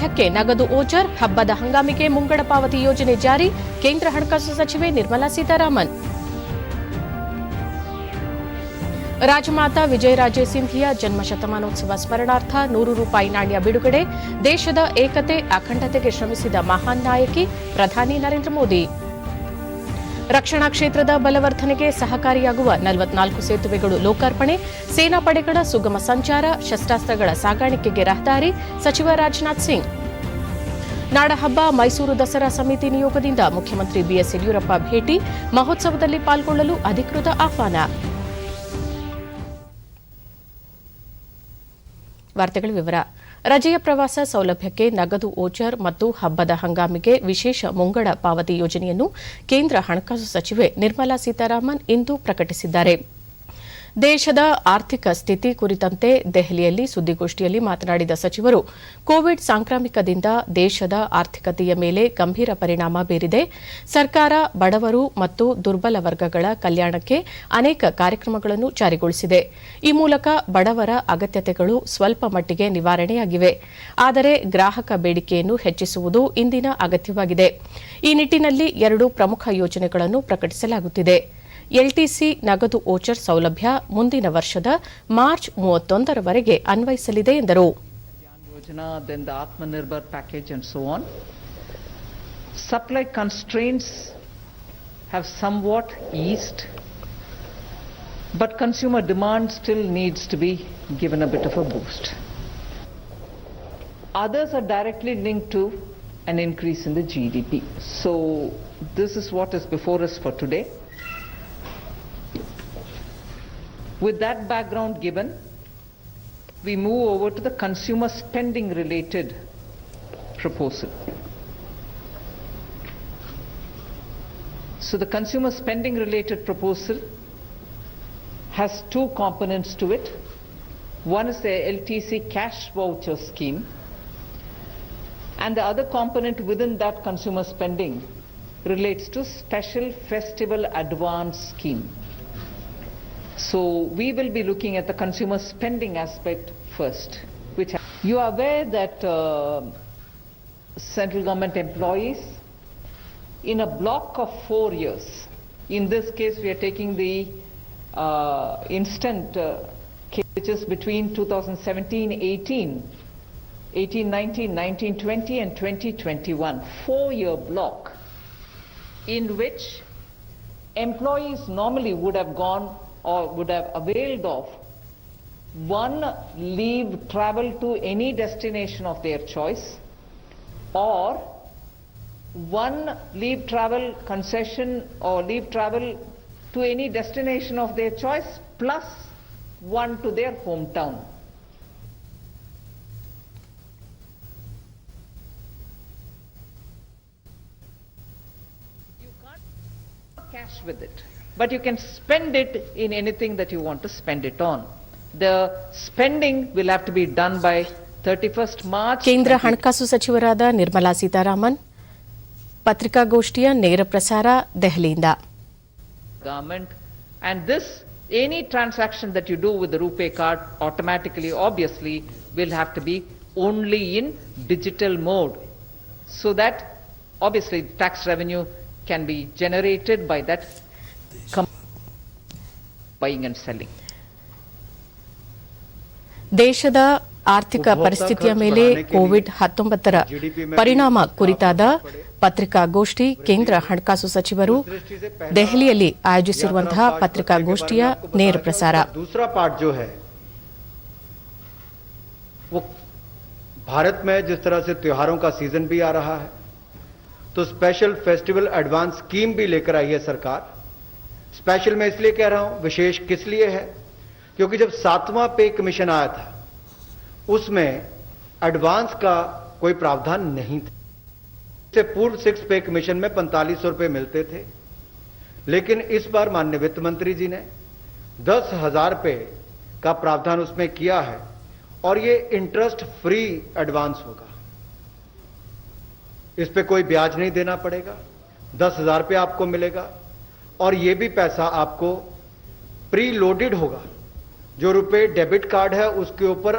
ಸೌಲಭ್ಯಕ್ಕೆ ನಗದು ಓಚರ್, ಹಬ್ಬದ ಹಂಗಾಮಿಗೆ ಮುಂಗಡ ಪಾವತಿ ಯೋಜನೆ ಜಾರಿ, ಕೇಂದ್ರ ಹಣಕಾಸು ಸಚಿವೆ ನಿರ್ಮಲಾ ಸೀತಾರಾಮನ್. ರಾಜಮಾತಾ ವಿಜಯರಾಜೇ ಸಿಂಧಿಯಾ ಜನ್ಮ ಶತಮಾನೋತ್ಸವ ಸ್ಮರಣಾರ್ಥ ₹100 ನಾಣ್ಯ ಬಿಡುಗಡೆ, ದೇಶದ ಏಕತೆ ಅಖಂಡತೆಗೆ ಶ್ರಮಿಸಿದ ಮಹಾನ್ ನಾಯಕಿ, ಪ್ರಧಾನಿ ನರೇಂದ್ರ ಮೋದಿ. ರಕ್ಷಣಾ ಕ್ಷೇತ್ರದ ಬಲವರ್ಧನೆಗೆ ಸಹಕಾರಿಯಾಗುವ 44 ಸೇತುವೆಗಳು ಲೋಕಾರ್ಪಣೆ, ಸೇನಾ ಪಡೆಗಳ ಸುಗಮ ಸಂಚಾರ, ಶಸ್ತ್ರಾಸ್ತ್ರಗಳ ಸಾಗಾಣಿಕೆಗೆ ರಹದಾರಿ, ಸಚಿವ ರಾಜನಾಥ್ ಸಿಂಗ್. ನಾಡಹಬ್ಬ ಮೈಸೂರು ದಸರಾ ಸಮಿತಿ ನಿಯೋಗದಿಂದ ಮುಖ್ಯಮಂತ್ರಿ ಬಿಎಸ್ ಯಡಿಯೂರಪ್ಪ ಭೇಟಿ, ಮಹೋತ್ಸವದಲ್ಲಿ ಪಾಲ್ಗೊಳ್ಳಲು ಅಧಿಕೃತ ಆಹ್ವಾನ. ವಾರ್ತೆಗಳ ವಿವರ. ರಜೆಯ ಪ್ರವಾಸ ಸೌಲಭ್ಯಕ್ಕೆ ನಗದು ಓಚರ್ ಮತ್ತು ಹಬ್ಬದ ಹಂಗಾಮಿಗೆ ವಿಶೇಷ ಮುಂಗಡ ಪಾವತಿ ಯೋಜನೆಯನ್ನು ಕೇಂದ್ರ ಹಣಕಾಸು ಸಚಿವೆ ನಿರ್ಮಲಾ ಸೀತಾರಾಮನ್ ಇಂದು ಪ್ರಕಟಿಸಿದ್ದಾರೆ. ದೇಶದ ಆರ್ಥಿಕ ಸ್ಥಿತಿ ಕುರಿತಂತೆ ದೆಹಲಿಯಲ್ಲಿ ಸುದ್ದಿಗೋಷ್ಠಿಯಲ್ಲಿ ಮಾತನಾಡಿದ ಸಚಿವರು, ಕೋವಿಡ್ ಸಾಂಕ್ರಾಮಿಕದಿಂದ ದೇಶದ ಆರ್ಥಿಕತೆಯ ಮೇಲೆ ಗಂಭೀರ ಪರಿಣಾಮ ಬೀರಿದೆ. ಸರ್ಕಾರ ಬಡವರು ಮತ್ತು ದುರ್ಬಲ ವರ್ಗಗಳ ಕಲ್ಯಾಣಕ್ಕೆ ಅನೇಕ ಕಾರ್ಯಕ್ರಮಗಳನ್ನು ಜಾರಿಗೊಳಿಸಿದೆ. ಈ ಮೂಲಕ ಬಡವರ ಅಗತ್ಯತೆಗಳು ಸ್ವಲ್ಪ ಮಟ್ಟಿಗೆ ನಿವಾರಣೆಯಾಗಿವೆ. ಆದರೆ ಗ್ರಾಹಕ ಬೇಡಿಕೆಯನ್ನು ಹೆಚ್ಚಿಸುವುದು ಇಂದಿನ ಅಗತ್ಯವಾಗಿದೆ. ಈ ನಿಟ್ಟಿನಲ್ಲಿ 2 ಪ್ರಮುಖ ಯೋಜನೆಗಳನ್ನು ಪ್ರಕಟಿಸಲಾಗುತ್ತಿದೆ. ಎಲ್ಟಿಸಿ ನಗದು ಓಚರ್ ಸೌಲಭ್ಯ ಮುಂದಿನ ವರ್ಷದ ಮಾರ್ಚ್ 31ರವರೆಗೆ ಅನ್ವಯಿಸಲಿದೆ ಎಂದರು. Supply constraints have somewhat eased, but consumer demand still needs to be given a bit of a boost. Others are directly linked to an increase in the GDP. So this is what is before us for today. With that background given, we move over to the consumer spending related proposal. So the consumer spending related proposal has 2 components to it. One is the LTC cash voucher scheme, and the other component within that consumer spending relates to special festival advance scheme. So we will be looking at the consumer spending aspect first. You are aware that central government employees in a block of 4 years, in this case we are taking the instant case, which is between 2017-18, 18-19, 19-20 and 2021, 4-year block in which employees normally would have gone or would have availed of 1 leave travel to any destination of their choice, or 1 leave travel concession or leave travel to any destination of their choice plus 1 to their hometown. You can't cash with it, but you can spend it in anything that you want to spend it on. The spending will have to be done by 31st March. ಕೇಂದ್ರ ಹಣಕಾಸು ಸಚಿವರಾದ ನಿರ್ಮಲಾ ಸೀತಾರಾಮನ್ ಪತ್ರಿಕಾಗೋಷ್ಠಿಯ ನೇರ ಪ್ರಸಾರ ದೆಹಲಿಯಿಂದ. Government, and this any transaction that you do with the RuPay card automatically obviously will have to be only in digital mode, so that obviously tax revenue can be generated by that buying and selling. ದೇಶದ ಆರ್ಥಿಕ ಪರಿಸ್ಥಿತಿಯ ಮೇಲೆ ಕೋವಿಡ್-19ರ ಪರಿಣಾಮ ಕುರಿತಾದ ಪತ್ರಿಕಾಗೋಷ್ಠಿ ಕೇಂದ್ರ ಹಣಕಾಸು ಸಚಿವರು ದೆಹಲಿಯಲ್ಲಿ ಆಯೋಜಿಸಿರುವಂತಹ ಪತ್ರಿಕಾಗೋಷ್ಠಿಯ ನೇರ ಪ್ರಸಾರ. दूसरा पार्ट जो है वो भारत में जिस तरह से त्योहारों का सीजन भी आ रहा है, तो स्पेशल फेस्टिवल एडवांस स्कीम भी लेकर आई है सरकार. स्पेशल मैं इसलिए कह रहा हूं, विशेष किस लिए है, क्योंकि जब 7वां पे कमीशन आया था उसमें एडवांस का कोई प्रावधान नहीं था. इससे पूर्व 6 पे कमीशन में 4500 रुपए मिलते थे, लेकिन इस बार माननीय वित्त मंत्री जी ने 10,000 रुपए का प्रावधान उसमें किया है और ये इंटरेस्ट फ्री एडवांस होगा. इस पे कोई ब्याज नहीं देना पड़ेगा, 10,000 रुपये आपको मिलेगा और ये भी पैसा आपको प्री लोडेड होगा. जो रुपए डेबिट कार्ड है उसके ऊपर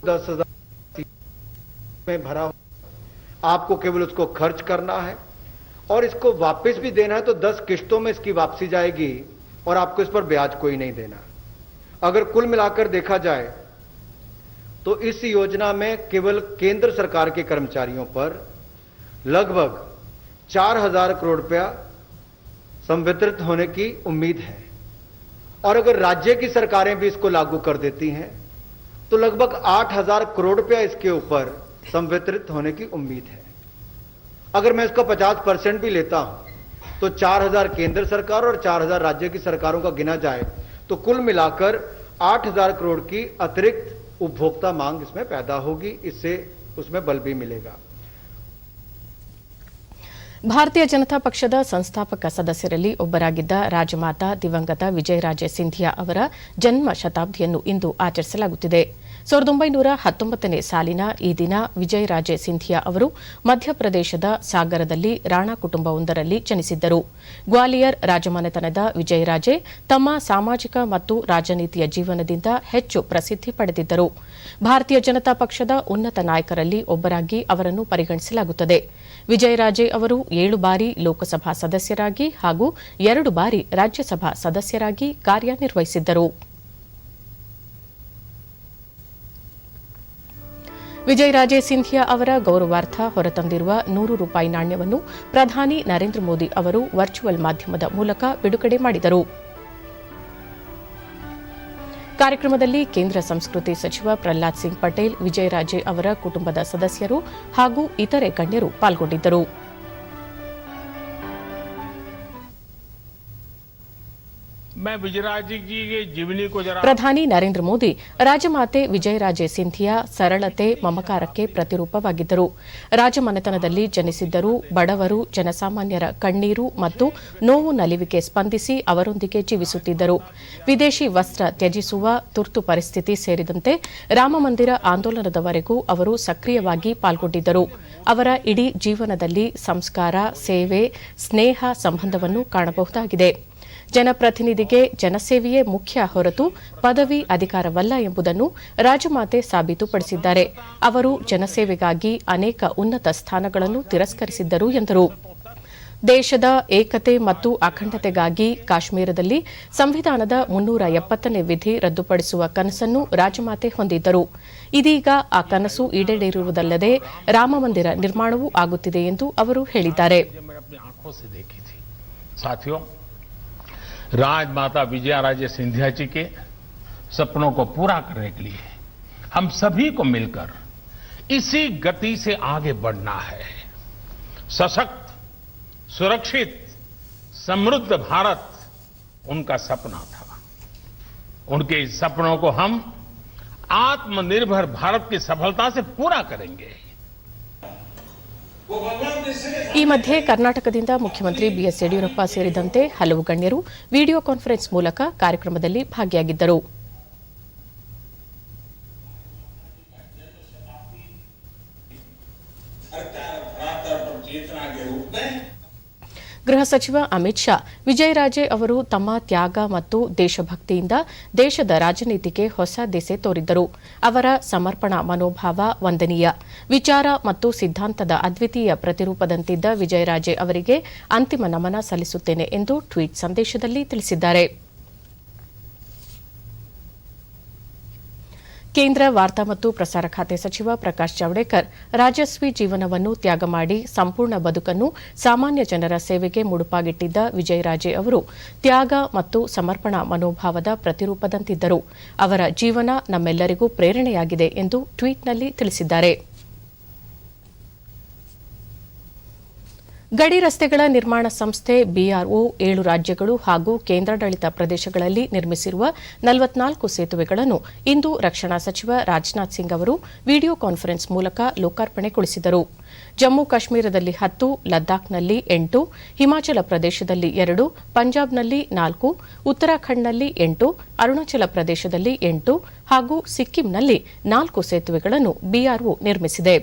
10,000 में भरा आपको केवल उसको खर्च करना है और इसको वापस भी देना है तो 10 किश्तों में इसकी वापसी जाएगी और आपको इस पर ब्याज कोई नहीं देना। अगर कुल मिलाकर देखा जाए तो इस योजना में केवल केंद्र सरकार के कर्मचारियों पर लगभग 4000 करोड़ रुपया संवितरित होने की उम्मीद है और अगर राज्य की सरकारें भी इसको लागू कर देती हैं तो लगभग 8000 करोड़ रुपया इसके ऊपर संवितरित होने की उम्मीद है। अगर मैं इसका 50% भी लेता हूं तो 4000 केंद्र सरकार और 4000 राज्य की सरकारों का गिना जाए तो कुल मिलाकर 8000 करोड़ की अतिरिक्त उपभोक्ता मांग इसमें पैदा होगी। इससे उसमें बल भी मिलेगा। ಭಾರತೀಯ ಜನತಾ ಪಕ್ಷದ ಸಂಸ್ಥಾಪಕ ಸದಸ್ಯರಲ್ಲಿ ಒಬ್ಬರಾಗಿದ್ದ ರಾಜಮಾತಾ ದಿವಂಗತ ವಿಜಯರಾಜೆ ಸಿಂಧಿಯಾ ಅವರ ಜನ್ಮ ಶತಾಬ್ದಿಯನ್ನು ಇಂದು ಆಚರಿಸಲಾಗುತ್ತಿದೆ. 1919ನೇ ಸಾಲಿನ ಈ ದಿನ ವಿಜಯರಾಜೆ ಸಿಂಧಿಯಾ ಅವರು ಮಧ್ಯಪ್ರದೇಶದ ಸಾಗರದಲ್ಲಿ ರಾಣಾ ಕುಟುಂಬವೊಂದರಲ್ಲಿ ಜನಿಸಿದ್ದರು. ಗ್ವಾಲಿಯರ್ ರಾಜಮನೆತನದ ವಿಜಯರಾಜೆ ತಮ್ಮ ಸಾಮಾಜಿಕ ಮತ್ತು ರಾಜನೀತಿಯ ಜೀವನದಿಂದ ಹೆಚ್ಚು ಪ್ರಸಿದ್ಧಿ ಪಡೆದಿದ್ದರು. ಭಾರತೀಯ ಜನತಾ ಪಕ್ಷದ ಉನ್ನತ ನಾಯಕರಲ್ಲಿ ಒಬ್ಬರಾಗಿ ಅವರನ್ನು ಪರಿಗಣಿಸಲಾಗುತ್ತದೆ. ವಿಜಯರಾಜೆ ಅವರು 7 ಬಾರಿ ಲೋಕಸಭಾ ಸದಸ್ಯರಾಗಿ ಹಾಗೂ 2 ಬಾರಿ ರಾಜ್ಯಸಭಾ ಸದಸ್ಯರಾಗಿ ಕಾರ್ಯನಿರ್ವಹಿಸಿದ್ದರು. ವಿಜಯರಾಜೆ ಸಿಂಧಿಯಾ ಅವರ ಗೌರವಾರ್ಥ ಹೊರತಂದಿರುವ 100 ರೂಪಾಯಿ ನಾಣ್ಯವನ್ನು ಪ್ರಧಾನಿ ನರೇಂದ್ರ ಮೋದಿ ಅವರು ವರ್ಚುವಲ್ ಮಾಧ್ಯಮದ ಮೂಲಕ ಬಿಡುಗಡೆ ಮಾಡಿದರು. ಕಾರ್ಯಕ್ರಮದಲ್ಲಿ ಕೇಂದ್ರ ಸಂಸ್ಕೃತಿ ಸಚಿವ ಪ್ರಹ್ಲಾದ್ ಸಿಂಗ್ ಪಟೇಲ್, ವಿಜಯರಾಜೆ ಅವರ ಕುಟುಂಬದ ಸದಸ್ಯರು ಹಾಗೂ ಇತರೆ ಗಣ್ಯರು ಪಾಲ್ಗೊಂಡಿದ್ದರು. ಪ್ರಧಾನಿ ನರೇಂದ್ರ ಮೋದಿ ರಾಜಮಾತೆ ವಿಜಯರಾಜೆ ಸಿಂಧಿಯಾ ಸರಳತೆ, ಮಮಕಾರಕ್ಕೆ ಪ್ರತಿರೂಪವಾಗಿದ್ದರು. ರಾಜಮನೆತನದಲ್ಲಿ ಜನಿಸಿದ್ದರೂ ಬಡವರು, ಜನಸಾಮಾನ್ಯರ ಕಣ್ಣೀರು ಮತ್ತು ನೋವು ನಲಿವಿಗೆ ಸ್ಪಂದಿಸಿ ಅವರೊಂದಿಗೆ ಜೀವಿಸುತ್ತಿದ್ದರು. ವಿದೇಶಿ ವಸ್ತ್ರ ತ್ಯಜಿಸುವ ತುರ್ತು ಪರಿಸ್ಥಿತಿ ಸೇರಿದಂತೆ ರಾಮಮಂದಿರ ಆಂದೋಲನದವರೆಗೂ ಅವರು ಸಕ್ರಿಯವಾಗಿ ಪಾಲ್ಗೊಂಡಿದ್ದರು. ಅವರ ಇಡೀ ಜೀವನದಲ್ಲಿ ಸಂಸ್ಕಾರ, ಸೇವೆ, ಸ್ನೇಹ ಸಂಬಂಧವನ್ನು ಕಾಣಬಹುದಾಗಿದೆ. ಜನಪ್ರತಿನಿಧಿಗೆ ಜನಸೇವೆಯೇ ಮುಖ್ಯ ಹೊರತು ಪದವಿ ಅಧಿಕಾರವಲ್ಲ ಎಂಬುದನ್ನು ರಾಜಮಾತೆ ಸಾಬೀತುಪಡಿಸಿದ್ದಾರೆ. ಅವರು ಜನಸೇವೆಗಾಗಿ ಅನೇಕ ಉನ್ನತ ಸ್ಥಾನಗಳನ್ನು ತಿರಸ್ಕರಿಸಿದ್ದರು ಎಂದರು. ದೇಶದ ಏಕತೆ ಮತ್ತು ಅಖಂಡತೆಗಾಗಿ ಕಾಶ್ಮೀರದಲ್ಲಿ ಸಂವಿಧಾನದ 370ನೇ ವಿಧಿ ರದ್ದುಪಡಿಸುವ ಕನಸನ್ನು ರಾಜಮಾತೆ ಹೊಂದಿದ್ದರು. ಇದೀಗ ಆ ಕನಸು ಈಡೇರಿರುವುದಲ್ಲದೆ ರಾಮಮಂದಿರ ನಿರ್ಮಾಣವೂ ಆಗುತ್ತಿದೆ ಎಂದು ಅವರು ಹೇಳಿದ್ದಾರೆ. राजमाता विजयाराजे सिंधिया जी के सपनों को पूरा करने के लिए हम सभी को मिलकर इसी गति से आगे बढ़ना है. सशक्त, सुरक्षित, समृद्ध भारत उनका सपना था. उनके इस सपनों को हम आत्मनिर्भर भारत की सफलता से पूरा करेंगे. ಈ ಮಧ್ಯೆ ಕರ್ನಾಟಕದಿಂದ ಮುಖ್ಯಮಂತ್ರಿ ಬಿಎಸ್ ಯಡಿಯೂರಪ್ಪ ಸೇರಿದಂತೆ ಹಲವು ಗಣ್ಯರು ವಿಡಿಯೋ ಕಾನ್ಫರೆನ್ಸ್ ಮೂಲಕ ಕಾರ್ಯಕ್ರಮದಲ್ಲಿ ಭಾಗಿಯಾಗಿದ್ದರು. ಗೃಹ ಸಚಿವ ಅಮಿತ್ ಶಾ ವಿಜಯರಾಜೆ ಅವರು ತಮ್ಮ ತ್ಯಾಗ ಮತ್ತು ದೇಶಭಕ್ತಿಯಿಂದ ದೇಶದ ರಾಜನೀತಿಗೆ ಹೊಸ ದಿಸೆ ತೋರಿದ್ದರು. ಅವರ ಸಮರ್ಪಣಾ ಮನೋಭಾವ ವಂದನೀಯ. ವಿಚಾರ ಮತ್ತು ಸಿದ್ಧಾಂತದ ಅದ್ವಿತೀಯ ಪ್ರತಿರೂಪದಂತಿದ್ದ ವಿಜಯರಾಜೆ ಅವರಿಗೆ ಅಂತಿಮ ನಮನ ಸಲ್ಲಿಸುತ್ತೇನೆ ಎಂದು ಟ್ವೀಟ್ ಸಂದೇಶದಲ್ಲಿ ತಿಳಿಸಿದ್ದಾರೆ. ಕೇಂದ್ರ ವಾರ್ತಾ ಮತ್ತು ಪ್ರಸಾರ ಖಾತೆ ಸಚಿವ ಪ್ರಕಾಶ್ ಜಾವಡೇಕರ್ ರಾಜಸ್ವಿ ಜೀವನವನ್ನು ತ್ಯಾಗ ಮಾಡಿ ಸಂಪೂರ್ಣ ಬದುಕನ್ನು ಸಾಮಾನ್ಯ ಜನರ ಸೇವೆಗೆ ಮುಡುಪಾಗಿಟ್ಟಿದ್ದ ವಿಜಯರಾಜೆ ಅವರು ತ್ಯಾಗ ಮತ್ತು ಸಮರ್ಪಣಾ ಮನೋಭಾವದ ಪ್ರತಿರೂಪದಂತಿದ್ದರು. ಅವರ ಜೀವನ ನಮ್ಮೆಲ್ಲರಿಗೂ ಪ್ರೇರಣೆಯಾಗಿದೆ ಎಂದು ಟ್ವೀಟ್ನಲ್ಲಿ ತಿಳಿಸಿದ್ದಾರೆ. ಗಡಿ ರಸ್ತೆಗಳ ನಿರ್ಮಾಣ ಸಂಸ್ಥೆ ಬಿಆರ್ಒ 7 ರಾಜ್ಯಗಳು ಹಾಗೂ ಕೇಂದ್ರಾಡಳಿತ ಪ್ರದೇಶಗಳಲ್ಲಿ ನಿರ್ಮಿಸಿರುವ 44 ಸೇತುವೆಗಳನ್ನು ಇಂದು ರಕ್ಷಣಾ ಸಚಿವ ರಾಜನಾಥ್ ಸಿಂಗ್ ಅವರು ವಿಡಿಯೋ ಕಾನ್ಫರೆನ್ಸ್ ಮೂಲಕ ಲೋಕಾರ್ಪಣೆಗೊಳಿಸಿದರು. ಜಮ್ಮು ಕಾಶ್ಮೀರದಲ್ಲಿ 10, ಲದ್ದಾಖ್ನಲ್ಲಿ 8, ಹಿಮಾಚಲ ಪ್ರದೇಶದಲ್ಲಿ 2, ಪಂಜಾಬ್ನಲ್ಲಿ 4, ಉತ್ತರಾಖಂಡ್ನಲ್ಲಿ 8, ಅರುಣಾಚಲ ಪ್ರದೇಶದಲ್ಲಿ 8 ಹಾಗೂ ಸಿಕ್ಕಿಂನಲ್ಲಿ 4 ಸೇತುವೆಗಳನ್ನು ಬಿಆರ್ಒ ನಿರ್ಮಿಸಿದೆ.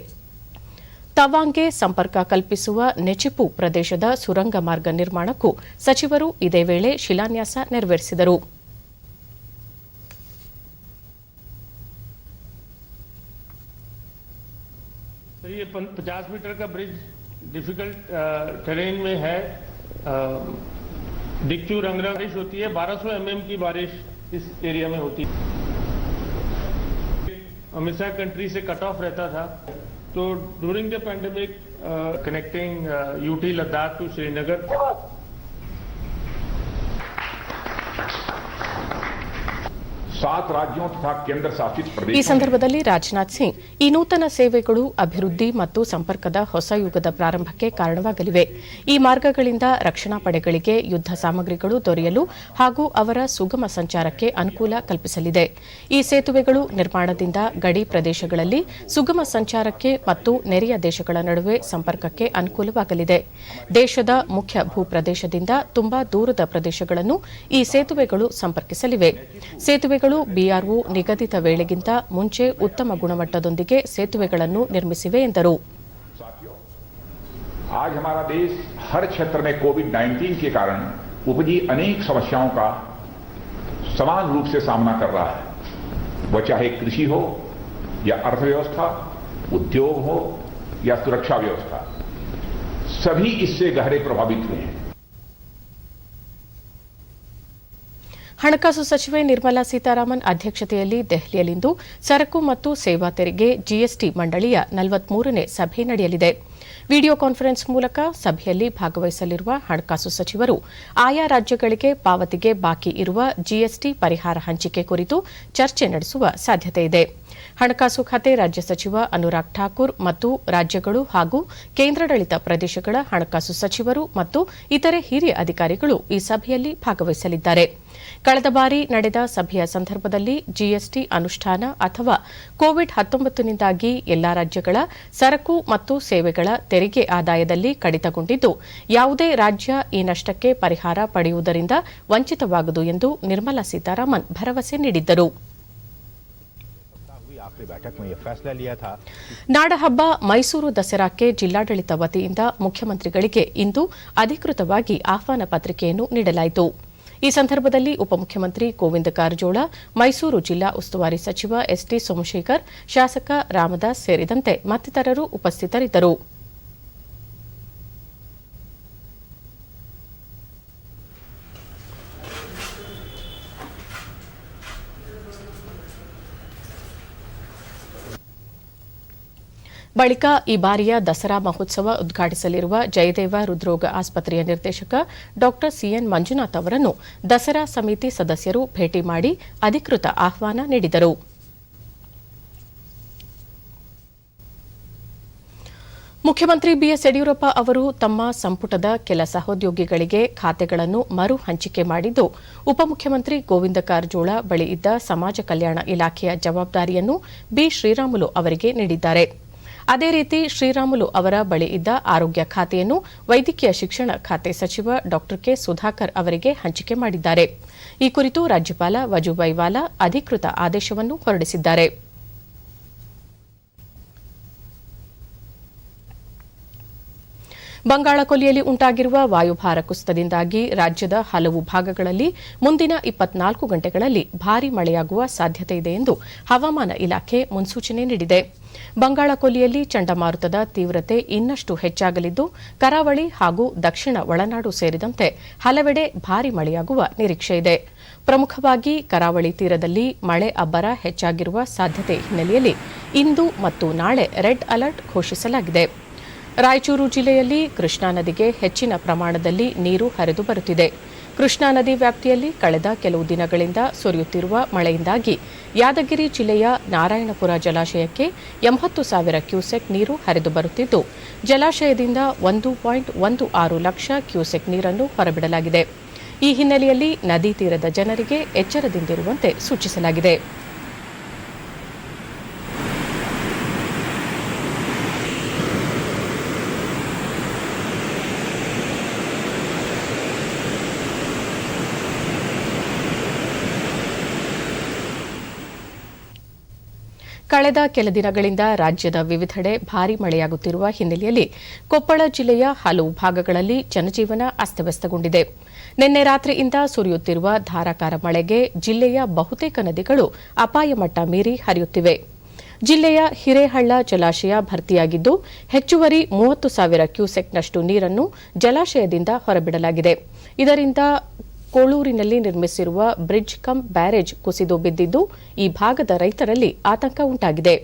ತವಾಂಗ್ಗೆ ಸಂಪರ್ಕ ಕಲ್ಪಿಸುವ ನೆಚಿಪು ಪ್ರದೇಶದ ಸುರಂಗ ಮಾರ್ಗ ನಿರ್ಮಾಣಕ್ಕೂ ಸಚಿವರು ಇದೇ ವೇಳೆ ಶಿಲಾನ್ಯಾಸ ನೆರವೇರಿಸಿದರು. ये 50 मीटर का ब्रिज डिफिकल्ट टेरेन में है। डिक्चू रंगरा बारिश होती है, 1200 mm की बारिश इस एरिया में होती है। हमेशा कंट्री से कट ऑफ रहता था, तो during the pandemic connecting UT Ladakh to Srinagar. सात राज्यों तथा केंद्र शासित प्रदेशों ಈ ಸಂದರ್ಭದಲ್ಲಿ ರಾಜನಾಥ್ ಸಿಂಗ್ ಈ ನೂತನ ಸೇವೆಗಳು ಅಭಿವೃದ್ಧಿ ಮತ್ತು ಸಂಪರ್ಕದ ಹೊಸ ಯುಗದ ಪ್ರಾರಂಭಕ್ಕೆ ಕಾರಣವಾಗಲಿವೆ. ಈ ಮಾರ್ಗಗಳಿಂದ ರಕ್ಷಣಾ ಪಡೆಗಳಿಗೆ ಯುದ್ಧ ಸಾಮಗ್ರಿಗಳು ದೊರೆಯಲು ಹಾಗೂ ಅವರ ಸುಗಮ ಸಂಚಾರಕ್ಕೆ ಅನುಕೂಲ ಕಲ್ಪಿಸಲಿದೆ. ಈ ಸೇತುವೆಗಳು ನಿರ್ಮಾಣದಿಂದ ಗಡಿ ಪ್ರದೇಶಗಳಲ್ಲಿ ಸುಗಮ ಸಂಚಾರಕ್ಕೆ ಮತ್ತು ನೆರೆಯ ದೇಶಗಳ ನಡುವೆ ಸಂಪರ್ಕಕ್ಕೆ ಅನುಕೂಲವಾಗಲಿದೆ. ದೇಶದ ಮುಖ್ಯ ಭೂಪ್ರದೇಶದಿಂದ ತುಂಬಾ ದೂರದ ಪ್ರದೇಶಗಳನ್ನು ಈ ಸೇತುವೆಗಳು ಸಂಪರ್ಕಿಸಲಿವೆ. ಸೇತುವೆಗಳು ಬಿಆರ್ಒ ನಿಗದಿತ ವೇಳೆಗಿಂತ ಮುಂಚೆ ಉತ್ತಮ ಗುಣಮಟ್ಟದೊಂದಿಗೆ ಸೇತುವೆಗಳನ್ನು ನಿರ್ಮಿಸಿವೆ ಎಂದರು. आज हमारा देश हर क्षेत्र में कोविड-19 के कारण उपजी अनेक समस्याओं का समान रूप से सामना कर रहा है। वह चाहे कृषि हो या अर्थव्यवस्था, उद्योग हो या सुरक्षा व्यवस्था, सभी इससे गहरे प्रभावित हुए हैं। ಹಣಕಾಸು ಸಚಿವೆ ನಿರ್ಮಲಾ ಸೀತಾರಾಮನ್ ಅಧ್ಯಕ್ಷತೆಯಲ್ಲಿ ದೆಹಲಿಯಲ್ಲಿಂದು ಸರಕು ಮತ್ತು ಸೇವಾ ತೆರಿಗೆ ಜಿಎಸ್ಟಿ ಮಂಡಳಿಯ 43ನೇ ಸಭೆ ನಡೆಯಲಿದೆ. ವಿಡಿಯೋ ಕಾನ್ಫರೆನ್ಸ್ ಮೂಲಕ ಸಭೆಯಲ್ಲಿ ಭಾಗವಹಿಸಲಿರುವ ಹಣಕಾಸು ಸಚಿವರು ಆಯಾ ರಾಜ್ಯಗಳಿಗೆ ಪಾವತಿಗೆ ಬಾಕಿ ಇರುವ ಜಿಎಸ್ಟಿ ಪರಿಹಾರ ಹಂಚಿಕೆ ಕುರಿತು ಚರ್ಚೆ ನಡೆಸುವ ಸಾಧ್ಯತೆಯಿದೆ. ಹಣಕಾಸು ಖಾತೆ ರಾಜ್ಯ ಸಚಿವ ಅನುರಾಗ್ ಠಾಕೂರ್ ಮತ್ತು ರಾಜ್ಯಗಳು ಹಾಗೂ ಕೇಂದ್ರಾಡಳಿತ ಪ್ರದೇಶಗಳ ಹಣಕಾಸು ಸಚಿವರು ಮತ್ತು ಇತರೆ ಹಿರಿಯ ಅಧಿಕಾರಿಗಳು ಈ ಸಭೆಯಲ್ಲಿ ಭಾಗವಹಿಸಲಿದ್ದಾರೆ. ಕಳೆದ ಬಾರಿ ನಡೆದ ಸಭೆಯ ಸಂದರ್ಭದಲ್ಲಿ ಜಿಎಸ್ಟಿ ಅನುಷ್ಠಾನ ಅಥವಾ ಕೋವಿಡ್-19ನಿಂದಾಗಿ ಎಲ್ಲಾ ರಾಜ್ಯಗಳ ಸರಕು ಮತ್ತು ಸೇವೆಗಳ ತೆರಿಗೆ ಆದಾಯದಲ್ಲಿ ಕಡಿತಗೊಂಡಿದ್ದು, ಯಾವುದೇ ರಾಜ್ಯ ಈ ನಷ್ಟಕ್ಕೆ ಪರಿಹಾರ ಪಡೆಯುವುದರಿಂದ ವಂಚಿತವಾಗದು ಎಂದು ನಿರ್ಮಲಾ ಸೀತಾರಾಮನ್ ಭರವಸೆ ನೀಡಿದ್ದರು. ನಾಡಹಬ್ಬ ಮೈಸೂರು ದಸರಾಕ್ಕೆ ಜಿಲ್ಲಾಡಳಿತ ವತಿಯಿಂದ ಮುಖ್ಯಮಂತ್ರಿಗಳಿಗೆ ಇಂದು ಅಧಿಕೃತವಾಗಿ ಆಹ್ವಾನ ಪತ್ರಿಕೆಯನ್ನು ನೀಡಲಾಯಿತು. ಈ ಸಂದರ್ಭದಲ್ಲಿ ಉಪಮುಖ್ಯಮಂತ್ರಿ ಗೋವಿಂದ ಕಾರಜೋಳ, ಮೈಸೂರು ಜಿಲ್ಲಾ ಉಸ್ತುವಾರಿ ಸಚಿವ ಎಸ್ಟಿ ಸೋಮಶೇಖರ್, ಶಾಸಕ ರಾಮದಾಸ್ ಸೇರಿದಂತೆ ಮತ್ತಿತರರು ಉಪಸ್ಥಿತರಿದ್ದರು. ಬಳಿಕ ಈ ಬಾರಿಯ ದಸರಾ ಮಹೋತ್ಸವ ಉದ್ಘಾಟಿಸಲಿರುವ ಜಯದೇವ ಹೃದ್ರೋಗ ಆಸ್ಪತ್ರೆಯ ನಿರ್ದೇಶಕ ಡಾ ಸಿಎನ್ ಮಂಜುನಾಥ್ ಅವರನ್ನು ದಸರಾ ಸಮಿತಿ ಸದಸ್ಯರು ಭೇಟಿ ಮಾಡಿ ಅಧಿಕೃತ ಆಹ್ವಾನ ನೀಡಿದರು. ಮುಖ್ಯಮಂತ್ರಿ ಬಿಎಸ್ ಯಡಿಯೂರಪ್ಪ ಅವರು ತಮ್ಮ ಸಂಪುಟದ ಕೆಲ ಸಹೋದ್ಯೋಗಿಗಳಿಗೆ ಖಾತೆಗಳನ್ನು ಮರು ಹಂಚಿಕೆ ಮಾಡಿದ್ದು, ಉಪಮುಖ್ಯಮಂತ್ರಿ ಗೋವಿಂದ ಕಾರಜೋಳ ಬಳಿ ಇದ್ದ ಸಮಾಜ ಕಲ್ಯಾಣ ಇಲಾಖೆಯ ಜವಾಬ್ದಾರಿಯನ್ನು ಬಿ ಶ್ರೀರಾಮುಲು ಅವರಿಗೆ ನೀಡಿದ್ದಾರೆ. ಅದೇ ರೀತಿ ಶ್ರೀರಾಮುಲು ಅವರ ಬಳಿ ಇದ್ದ ಆರೋಗ್ಯ ಖಾತೆಯನ್ನು ವೈದ್ಯಕೀಯ ಶಿಕ್ಷಣ ಖಾತೆ ಸಚಿವ ಡಾ ಕೆ ಸುಧಾಕರ್ ಅವರಿಗೆ ಹಂಚಿಕೆ ಮಾಡಿದ್ದಾರೆ. ಈ ಕುರಿತು ರಾಜ್ಯಪಾಲ ವಜೂಭಾಯಿ ವಾಲಾ ಅಧಿಕೃತ ಆದೇಶವನ್ನು ಹೊರಡಿಸಿದ್ದಾರೆ. ಬಂಗಾಳಕೊಲ್ಲಿಯಲ್ಲಿ ಉಂಟಾಗಿರುವ ವಾಯುಭಾರ ಕುಸಿತದಿಂದಾಗಿ ರಾಜ್ಯದ ಹಲವು ಭಾಗಗಳಲ್ಲಿ ಮುಂದಿನ 24 ಗಂಟೆಗಳಲ್ಲಿ ಭಾರೀ ಮಳೆಯಾಗುವ ಸಾಧ್ಯತೆಯಿದೆ ಎಂದು ಹವಾಮಾನ ಇಲಾಖೆ ಮುನ್ಸೂಚನೆ ನೀಡಿದೆ. ಬಂಗಾಳಕೊಲ್ಲಿಯಲ್ಲಿ ಚಂಡಮಾರುತದ ತೀವ್ರತೆ ಇನ್ನಷ್ಟು ಹೆಚ್ಚಾಗಲಿದ್ದು, ಕರಾವಳಿ ಹಾಗೂ ದಕ್ಷಿಣ ಒಳನಾಡು ಸೇರಿದಂತೆ ಹಲವೆಡೆ ಭಾರೀ ಮಳೆಯಾಗುವ ನಿರೀಕ್ಷೆಯಿದೆ. ಪ್ರಮುಖವಾಗಿ ಕರಾವಳಿ ತೀರದಲ್ಲಿ ಮಳೆ ಅಬ್ಬರ ಹೆಚ್ಚಾಗಿರುವ ಸಾಧ್ಯತೆ ಹಿನ್ನೆಲೆಯಲ್ಲಿ ಇಂದು ಮತ್ತು ನಾಳೆ ರೆಡ್ ಅಲರ್ಟ್ ಘೋಷಿಸಲಾಗಿದೆ. ರಾಯಚೂರು ಜಿಲ್ಲೆಯಲ್ಲಿ ಕೃಷ್ಣಾ ನದಿಗೆ ಹೆಚ್ಚಿನ ಪ್ರಮಾಣದಲ್ಲಿ ನೀರು ಹರಿದು ಬರುತ್ತಿದೆ. ಕೃಷ್ಣಾ ನದಿ ವ್ಯಾಪ್ತಿಯಲ್ಲಿ ಕಳೆದ ಕೆಲವು ದಿನಗಳಿಂದ ಸುರಿಯುತ್ತಿರುವ ಮಳೆಯಿಂದಾಗಿ ಯಾದಗಿರಿ ಜಿಲ್ಲೆಯ ನಾರಾಯಣಪುರ ಜಲಾಶಯಕ್ಕೆ 80,000 ಕ್ಯೂಸೆಕ್ ನೀರು ಹರಿದು ಬರುತ್ತಿದ್ದು, ಜಲಾಶಯದಿಂದ 1.16 ಲಕ್ಷ ಕ್ಯೂಸೆಕ್ ನೀರನ್ನು ಹೊರಬಿಡಲಾಗಿದೆ. ಈ ಹಿನ್ನೆಲೆಯಲ್ಲಿ ನದಿ ತೀರದ ಜನರಿಗೆ ಎಚ್ಚರದಿಂದಿರುವಂತೆ ಸೂಚಿಸಲಾಗಿದೆ. ಕಳೆದ ಕೆಲ ದಿನಗಳಿಂದ ರಾಜ್ಯದ ವಿವಿಧೆಡೆ ಭಾರೀ ಮಳೆಯಾಗುತ್ತಿರುವ ಹಿನ್ನೆಲೆಯಲ್ಲಿ ಕೊಪ್ಪಳ ಜಿಲ್ಲೆಯ ಹಲವು ಭಾಗಗಳಲ್ಲಿ ಜನಜೀವನ ಅಸ್ತವ್ಯಸ್ತಗೊಂಡಿದೆ. ನಿನ್ನೆ ರಾತ್ರಿಯಿಂದ ಸುರಿಯುತ್ತಿರುವ ಧಾರಾಕಾರ ಮಳೆಗೆ ಜಿಲ್ಲೆಯ ಬಹುತೇಕ ನದಿಗಳು ಅಪಾಯ ಮಟ್ಟ ಮೀರಿ ಹರಿಯುತ್ತಿವೆ. ಜಿಲ್ಲೆಯ ಹಿರೇಹಳ್ಳ ಜಲಾಶಯ ಭರ್ತಿಯಾಗಿದ್ದು ಹೆಚ್ಚುವರಿ 30,000 ಕ್ಯೂಸೆಕ್ನಷ್ಟು ನೀರನ್ನು ಜಲಾಶಯದಿಂದ ಹೊರಬಿಡಲಾಗಿದೆ. ಇದರಿಂದ ಕೋಳೂರಿನಲ್ಲಿ ನಿರ್ಮಿಸಿರುವ ಬ್ರಿಡ್ಜ್ ಕಮ್ ಬ್ಯಾರೇಜ್ ಕುಸಿದು ಬಿದ್ದಿದ್ದು ಈ ಭಾಗದ ರೈತರಲ್ಲಿ ಆತಂಕ ಉಂಟಾಗಿದೆ.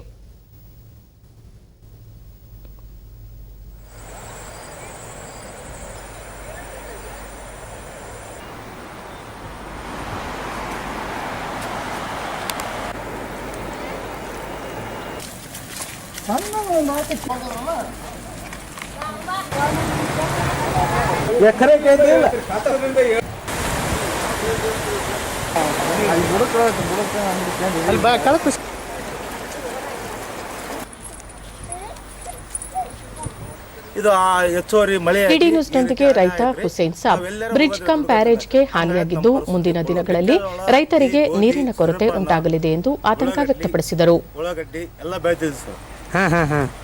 ಡಿಡಿ ನ್ಯೂಸ್ನೊಂದಿಗೆ ರೈತ ಹುಸೇನ್ ಸಾಬ್ ಬ್ರಿಡ್ಜ್ ಕಮ್ ಬ್ಯಾರೇಜ್ಗೆ ಹಾನಿಯಾಗಿದ್ದು ಮುಂದಿನ ದಿನಗಳಲ್ಲಿ ರೈತರಿಗೆ ನೀರಿನ ಕೊರತೆ ಉಂಟಾಗಲಿದೆ ಎಂದು ಆತಂಕ ವ್ಯಕ್ತಪಡಿಸಿದರು. ಉಳ್ಳಾಗಡ್ಡಿ ಎಲ್ಲ ಬೆಳಿತಿದ್ವಿ ಸರ್.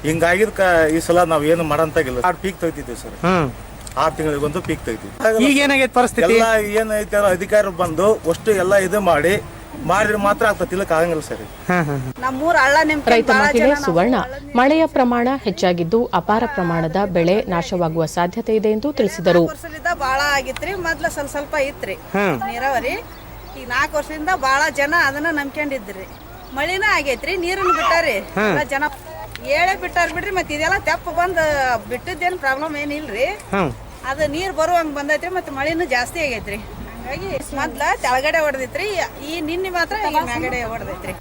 ಹಿಂಗಾಗಿದ್ಕ ಈ ಸಲ ನಾವ್ ಏನು ಮಾಡಂತಾಗಿಲ್ಲ. 6 ಪೀಕ್ ತೆಗಿತಿದ್ವಿ ಸರ್. 6 ತಿಂಗಳಿಗೊಂದು ಪೀಕ್ ತೆಗಿತೀವಿ. ಈಗ ಏನಾಗೈತೆ ಪರಿಸ್ಥಿತಿ? ಎಲ್ಲ ಏನೈತೆ ಅಧಿಕಾರಿ ಬಂದು ಅಷ್ಟು ಎಲ್ಲ ಇದು ಮಾಡಿದ್ರೆ ಮಾತ್ರ ಆಗ್ತದೆ, ಇಲ್ಲಕ್ಕೆ ಆಗಂಗಿಲ್ಲ ಸರ್. ರೈತ ಮಹಿಳೆ ಸುವರ್ಣ ಮಳೆಯ ಪ್ರಮಾಣ ಹೆಚ್ಚಾಗಿದ್ದು ಅಪಾರ ಪ್ರಮಾಣದ ಬೆಳೆ ನಾಶವಾಗುವ ಸಾಧ್ಯತೆ ಇದೆ ಎಂದು ತಿಳಿಸಿದರು. ಬಾಳ ಆಗಿತ್ರಿ, ಮೊದ್ಲ ಸ್ವಲ್ಪ ಇತ್ರಿ ನೀರಾವರಿ. ಈಗ 4 ವರ್ಷದಿಂದ ಬಾಳ ಜನ ಅದನ್ನ ನಂಬ್ಕೊಂಡಿದ್ರಿ. ಮಳಿನ ಆಗೈತ್ರಿ, ನೀರನ್ನು ಬಿಟ್ಟಾರಿ ಜನ ಏಳೆ ಬಿಟ್ಟಾರ ಬಿಡ್ರಿ. ಮತ್ತೆ ಇದೆಲ್ಲ ತೆಪ್ಪ ಬಂದ್ ಬಿಟ್ಟಿದ್ದೇನ್ ಪ್ರಾಬ್ಲಮ್ ಏನಿಲ್ರಿ. ಅದ ನೀರ್ ಬರುವಂಗ ಬಂದೈತ್ರಿ, ಮತ್ತೆ ಮಳಿನೂ ಜಾಸ್ತಿ ಆಗೈತ್ರಿ. ಹಂಗಾಗಿ ಮೊದ್ಲ ತೆಳಗಡೆ ಹೊಡೆದೈತ್ರಿ, ಈ ನಿನ್ನೆ ಮಾತ್ರ ಮ್ಯಾಗಡೆ ಹೊಡೆದೈತ್ರಿ.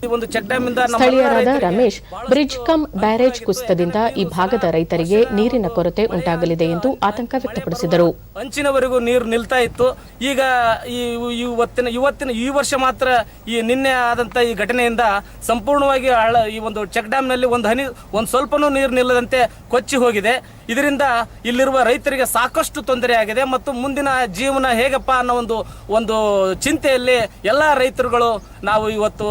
ಸ್ಥಳೀಯರಾದ ರಮೇಶ್ ಬ್ರಿಡ್ಜ್ ಕಮ್ ಬ್ಯಾರೇಜ್ ಕುಸಿತದಿಂದ ಈ ಭಾಗದ ರೈತರಿಗೆ ನೀರಿನ ಕೊರತೆ ಉಂಟಾಗಲಿದೆ ಎಂದು ಆತಂಕ ವ್ಯಕ್ತಪಡಿಸಿದರು. ಅಂಚಿನವರೆಗೂ ನೀರು ನಿಲ್ತಾ ಇತ್ತು. ಈಗ ಈ ವರ್ಷ ಮಾತ್ರ ಈ ನಿನ್ನೆ ಆದಂತ ಈ ಘಟನೆಯಿಂದ ಸಂಪೂರ್ಣವಾಗಿ ಈ ಒಂದು ಚೆಕ್ ಡ್ಯಾಮ್ ನಲ್ಲಿ ಒಂದು ಸ್ವಲ್ಪನೂ ನೀರು ನಿಲ್ಲದಂತೆ ಕೊಚ್ಚಿ ಹೋಗಿದೆ. ಇದರಿಂದ ಇಲ್ಲಿರುವ ರೈತರಿಗೆ ಸಾಕಷ್ಟು ತೊಂದರೆ ಆಗಿದೆ ಮತ್ತು ಮುಂದಿನ ಜೀವನ ಹೇಗಪ್ಪ ಅನ್ನೋ ಒಂದು ಚಿಂತೆಯಲ್ಲಿ ಎಲ್ಲಾ ರೈತರುಗಳು ನಾವು ಇವತ್ತು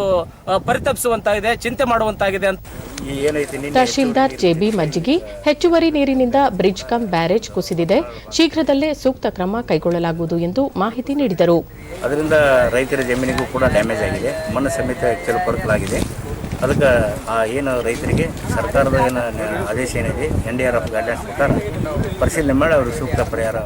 ಪರಿತಪಿಸುವಂತಾಗಿದೆ, ಚಿಂತೆ ಮಾಡುವಂತಾಗಿದೆ ಅಂತ. ತಹಶೀಲ್ದಾರ್ ಜೆಬಿ ಮಜ್ಜಿಗಿ ಹೆಚ್ಚುವರಿ ನೀರಿನಿಂದ ಬ್ರಿಡ್ಜ್ ಕಮ್ ಬ್ಯಾರೇಜ್ ಕುಸಿದಿದೆ, ಶೀಘ್ರದಲ್ಲೇ ಸೂಕ್ತ ಕ್ರಮ ಕೈಗೊಳ್ಳಲಾಗುವುದು ಎಂದು ಮಾಹಿತಿ ನೀಡಿದರು. ಅದರಿಂದ ರೈತರ ಜಮೀನಿಗೂ ಕೂಡ ಡ್ಯಾಮೇಜ್ ಆಗಿದೆ, ಮಣ್ಣು ಸಮೇತ ಹೆಚ್ಚಲು ಕೊರಕಲಾಗಿದೆ. ಅದಕ್ಕೆ ಏನು ರೈತರಿಗೆ ಸರ್ಕಾರದ ಏನು ಆದೇಶ ಏನಿದೆ NDRF ಗೈಡ್ಲೈನ್ಸ್ ಪ್ರಕಾರ ಪರಿಶೀಲನೆ ಮಾಡಿ ಅವರು ಸೂಕ್ತ ಪರಿಹಾರ.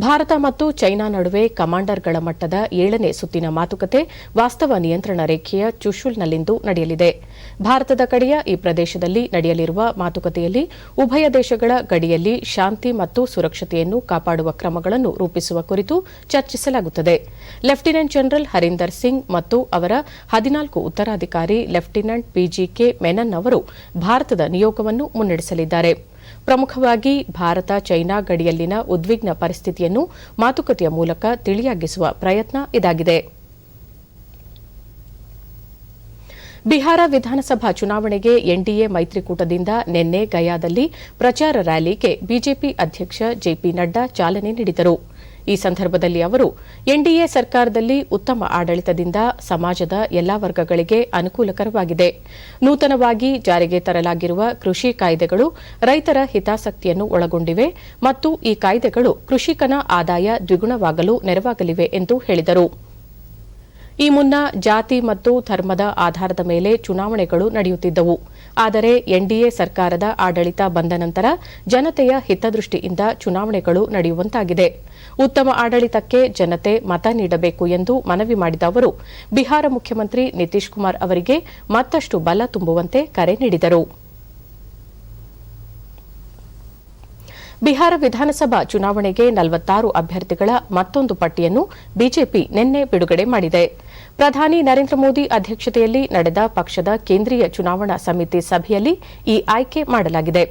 ಭಾರತ ಮತ್ತು ಚೈನಾ ನಡುವೆ ಕಮಾಂಡರ್ಗಳ ಮಟ್ಟದ 7ನೇ ಸುತ್ತಿನ ಮಾತುಕತೆ ವಾಸ್ತವ ನಿಯಂತ್ರಣ ರೇಖೆಯ ಚುಶುಲ್ನಲ್ಲಿಂದು ನಡೆಯಲಿದೆ. ಭಾರತದ ಕಡೆಯ ಈ ಪ್ರದೇಶದಲ್ಲಿ ನಡೆಯಲಿರುವ ಮಾತುಕತೆಯಲ್ಲಿ ಉಭಯ ದೇಶಗಳ ಗಡಿಯಲ್ಲಿ ಶಾಂತಿ ಮತ್ತು ಸುರಕ್ಷತೆಯನ್ನು ಕಾಪಾಡುವ ಕ್ರಮಗಳನ್ನು ರೂಪಿಸುವ ಕುರಿತು ಚರ್ಚಿಸಲಾಗುತ್ತದೆ. ಲೆಫ್ಟಿನೆಂಟ್ ಜನರಲ್ ಹರೀಂದರ್ ಸಿಂಗ್ ಮತ್ತು ಅವರ 14 ಉತ್ತರಾಧಿಕಾರಿ ಲೆಫ್ಟಿನೆಂಟ್ PGK ಮೆನನ್ ಅವರು ಭಾರತದ ನಿಯೋಗವನ್ನು ಮುನ್ನಡೆಸಲಿದ್ದಾರೆ. ಪ್ರಮುಖವಾಗಿ ಭಾರತ ಚೈನಾ ಗಡಿಯಲ್ಲಿನ ಉದ್ವಿಗ್ನ ಪರಿಸ್ಥಿತಿಯನ್ನು ಮಾತುಕತೆಯ ಮೂಲಕ ತಿಳಿಯಾಗಿಸುವ ಪ್ರಯತ್ನ ಇದಾಗಿದೆ. ಬಿಹಾರ ವಿಧಾನಸಭಾ ಚುನಾವಣೆಗೆ ಎನ್ಡಿಎ ಮೈತ್ರಿಕೂಟದಿಂದ ನಿನ್ನೆ ಗಯಾದಲ್ಲಿ ಪ್ರಚಾರ ರ್ಯಾಲಿಗೆ ಬಿಜೆಪಿ ಅಧ್ಯಕ್ಷ JP ನಡ್ಡಾ ಚಾಲನೆ ನೀಡಿದರು. ಈ ಸಂದರ್ಭದಲ್ಲಿ ಅವರು ಎನ್ಡಿಎ ಸರ್ಕಾರದಲ್ಲಿ ಉತ್ತಮ ಆಡಳಿತದಿಂದ ಸಮಾಜದ ಎಲ್ಲಾ ವರ್ಗಗಳಿಗೆ ಅನುಕೂಲಕರವಾಗಿದೆ. ನೂತನವಾಗಿ ಜಾರಿಗೆ ತರಲಾಗಿರುವ ಕೃಷಿ ಕಾಯ್ದೆಗಳು ರೈತರ ಹಿತಾಸಕ್ತಿಯನ್ನು ಒಳಗೊಂಡಿವೆ ಮತ್ತು ಈ ಕಾಯ್ದೆಗಳು ಕೃಷಿಕನ ಆದಾಯ ದ್ವಿಗುಣವಾಗಲು ನೆರವಾಗಲಿವೆ ಎಂದು ಹೇಳಿದರು. ಈ ಮುನ್ನ ಜಾತಿ ಮತ್ತು ಧರ್ಮದ ಆಧಾರದ ಮೇಲೆ ಚುನಾವಣೆಗಳು ನಡೆಯುತ್ತಿದ್ದವು. ಆದರೆ ಎನ್ಡಿಎ ಸರ್ಕಾರದ ಆಡಳಿತ ಬಂದ ನಂತರ ಜನತೆಯ ಹಿತದೃಷ್ಟಿಯಿಂದ ಚುನಾವಣೆಗಳು ನಡೆಯುವಂತಾಗಿದೆ. ಉತ್ತಮ ಆಡಳಿತಕ್ಕೆ ಜನತೆ ಮತ ನೀಡಬೇಕು ಎಂದು ಮನವಿ ಮಾಡಿದ ಅವರು ಬಿಹಾರ ಮುಖ್ಯಮಂತ್ರಿ ನಿತೀಶ್ ಕುಮಾರ್ ಅವರಿಗೆ ಮತ್ತಷ್ಟು ಬಲ ತುಂಬುವಂತೆ ಕರೆ ನೀಡಿದರು. ಬಿಹಾರ ವಿಧಾನಸಭಾ ಚುನಾವಣೆಗೆ 46 ಅಭ್ಯರ್ಥಿಗಳ ಮತ್ತೊಂದು ಪಟ್ಟಿಯನ್ನು ಬಿಜೆಪಿ ನಿನ್ನೆ ಬಿಡುಗಡೆ ಮಾಡಿದೆ. ಪ್ರಧಾನಿ ನರೇಂದ್ರ ಮೋದಿ ಅಧ್ಯಕ್ಷತೆಯಲ್ಲಿ ನಡೆದ ಪಕ್ಷದ ಕೇಂದ್ರೀಯ ಚುನಾವಣಾ ಸಮಿತಿ ಸಭೆಯಲ್ಲಿ ಈ ಆಯ್ಕೆ ಮಾಡಲಾಗಿದೆ.